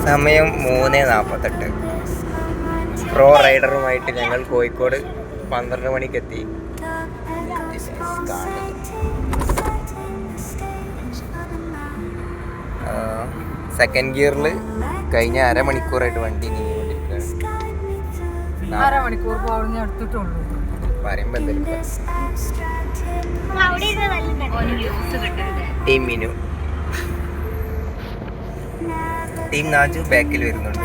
സമയം 3:48. പ്രോ റൈഡറുമായിട്ട് ഞങ്ങൾ കോഴിക്കോട് 12 മണിക്കെത്തി. സെക്കൻഡ് ഗിയറിൽ കഴിഞ്ഞ അരമണിക്കൂറായിട്ട് വണ്ടി നീങ്ങിക്കൊണ്ടിരിക്കുകയാണ്. അരമണിക്കൂർ പറയുമ്പോൾ എന്തെങ്കിലും ടീം മിനു, ടീം നാജു ബാക്കിൽ വരുന്നുണ്ട്.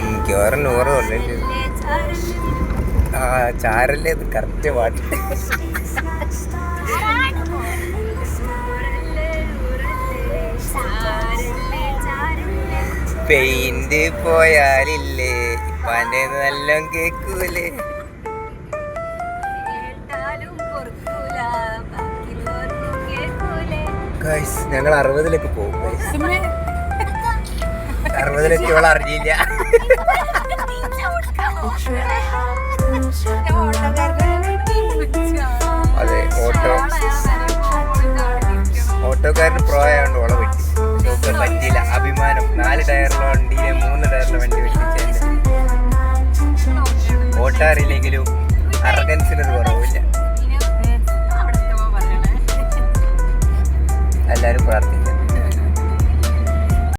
മിക്കവാറും 100 കൊല്ലല്ലേ. ആ ചാരല്ലേ, അത് കറക്റ്റ് പാട്ട്. പെയിന്റ് പോയാലില്ലേ ഇപ്പാൻ്റെ നല്ല കേക്കൂലേ. ഞങ്ങൾ 60-ലേക്ക് പോകും. 60-ലേക്ക് ഇവൾ അറിഞ്ഞില്ല. അതെ, ഓട്ടോക്കാരന് പ്രോ ആയതുകൊണ്ട് ഓളെ വെട്ടി. പക്ഷെ പറ്റിയില്ല. അഭിമാനം 4 ടയറിലെ വണ്ടിയിലെ 3 ടയറിലെ വണ്ടി വെട്ടിച്ചതിന്റെ ഓട്ടാറില്ലെങ്കിലും അർഗൻസിനൊരു കുറവില്ല. എല്ലാവരും പ്രാർത്ഥിക്കാം.